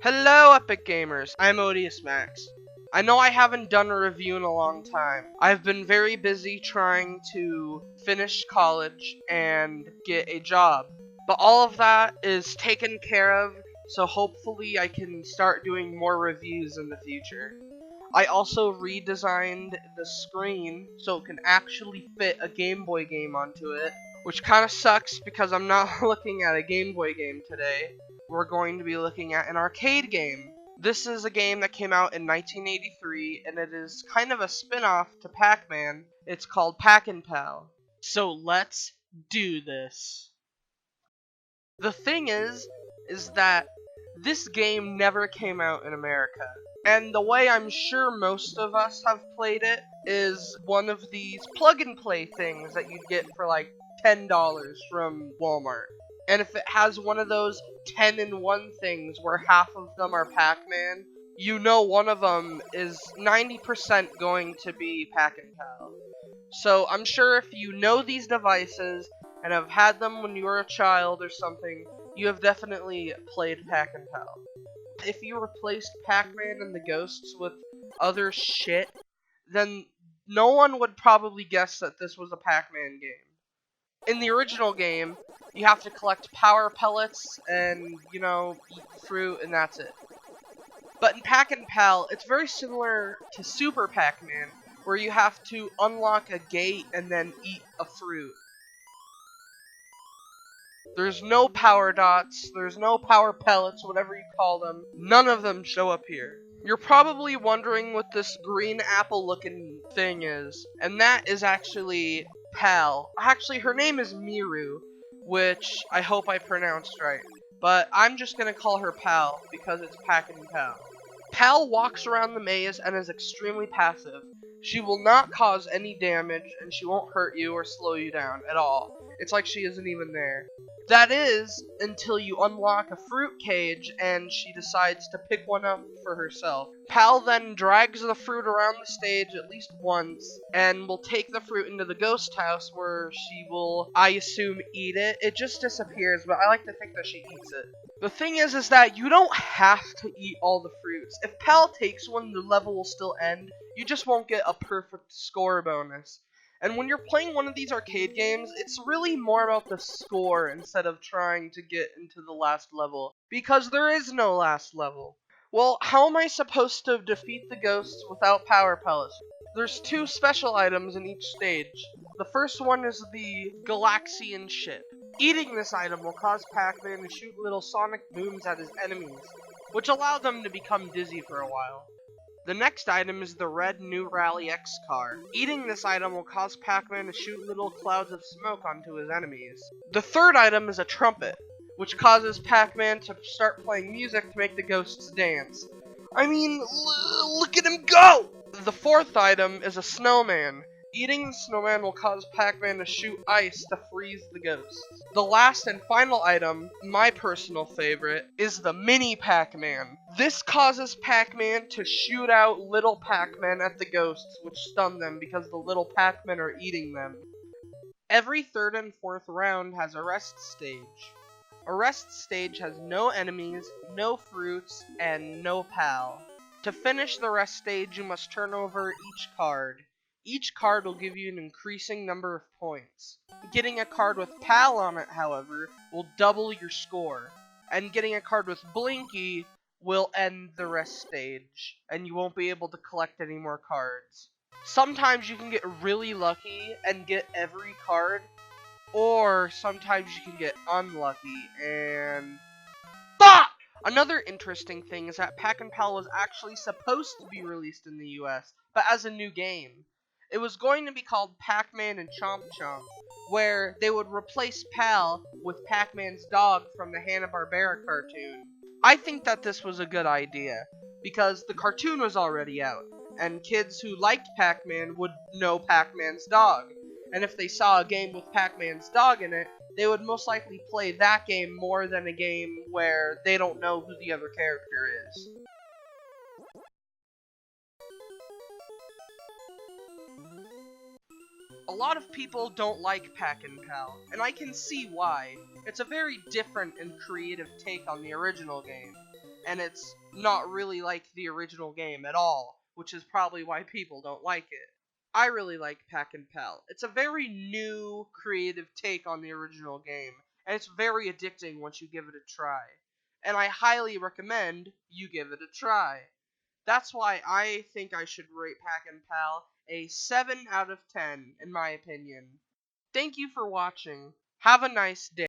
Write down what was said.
Hello, Epic Gamers! I'm Odious Max. I know I haven't done a review in a long time. I've been very busy trying to finish college and get a job. But all of that is taken care of, so hopefully I can start doing more reviews in the future. I also redesigned the screen so it can actually fit a Game Boy game onto it, which kind of sucks because I'm not looking at a Game Boy game today. We're going to be looking at an arcade game. This is a game that came out in 1983, and it is kind of a spin-off to Pac-Man. It's called Pac Pal. So let's do this. The thing is that this game never came out in America. And the way I'm sure most of us have played it is one of these plug-and-play things that you'd get for like $10 from Walmart. And if it has one of those 10-in-1 things where half of them are Pac-Man, you know one of them is 90% going to be Pac Pal. So I'm sure if you know these devices and have had them when you were a child or something, you have definitely played Pac Pal. If you replaced Pac-Man and the ghosts with other shit, then no one would probably guess that this was a Pac-Man game. In the original game, you have to collect power pellets and, eat fruit, and that's it. But in Pac Pal, it's very similar to Super Pac-Man, where you have to unlock a gate and then eat a fruit. There's no power dots, there's no power pellets, whatever you call them. None of them show up here. You're probably wondering what this green apple looking thing is, and that is actually Pal. Actually, her name is Miru, which I hope I pronounced right. But I'm just gonna call her Pal, because it's Pac Pal. Pal walks around the maze and is extremely passive. She will not cause any damage, and she won't hurt you or slow you down at all. It's like she isn't even there. That is, until you unlock a fruit cage and she decides to pick one up for herself. Pal then drags the fruit around the stage at least once, and will take the fruit into the ghost house where she will, I assume, eat it. It just disappears, but I like to think that she eats it. The thing is that you don't have to eat all the fruits. If Pal takes one, the level will still end. You just won't get a perfect score bonus. And when you're playing one of these arcade games, it's really more about the score instead of trying to get into the last level. Because there is no last level. Well, how am I supposed to defeat the ghosts without power pellets? There's two special items in each stage. The first one is the Galaxian ship. Eating this item will cause Pac-Man to shoot little sonic booms at his enemies, which allow them to become dizzy for a while. The next item is the red New Rally X car. Eating this item will cause Pac-Man to shoot little clouds of smoke onto his enemies. The third item is a trumpet, which causes Pac-Man to start playing music to make the ghosts dance. I mean, look at him go! The fourth item is a snowman. Eating the snowman will cause Pac-Man to shoot ice to freeze the ghosts. The last and final item, my personal favorite, is the Mini Pac-Man. This causes Pac-Man to shoot out little Pac-Man at the ghosts, which stun them because the little Pac-Man are eating them. Every third and fourth round has a rest stage. A rest stage has no enemies, no fruits, and no Pal. To finish the rest stage, you must turn over each card. Each card will give you an increasing number of points. Getting a card with Pal on it, however, will double your score. And getting a card with Blinky will end the rest stage, and you won't be able to collect any more cards. Sometimes you can get really lucky and get every card, or sometimes you can get unlucky and... Fuck! Another interesting thing is that Pac Pal was actually supposed to be released in the US, but as a new game. It was going to be called Pac-Man and Chomp Chomp, where they would replace Pal with Pac-Man's dog from the Hanna-Barbera cartoon. I think that this was a good idea, because the cartoon was already out, and kids who liked Pac-Man would know Pac-Man's dog. And if they saw a game with Pac-Man's dog in it, they would most likely play that game more than a game where they don't know who the other character is. A lot of people don't like Pac Pal, and I can see why. It's a very different and creative take on the original game, and it's not really like the original game at all, which is probably why people don't like it. I really like Pac Pal. It's a very new, creative take on the original game, and it's very addicting once you give it a try. And I highly recommend you give it a try. That's why I think I should rate Pac Pal a 7 out of 10, in my opinion. Thank you for watching. Have a nice day.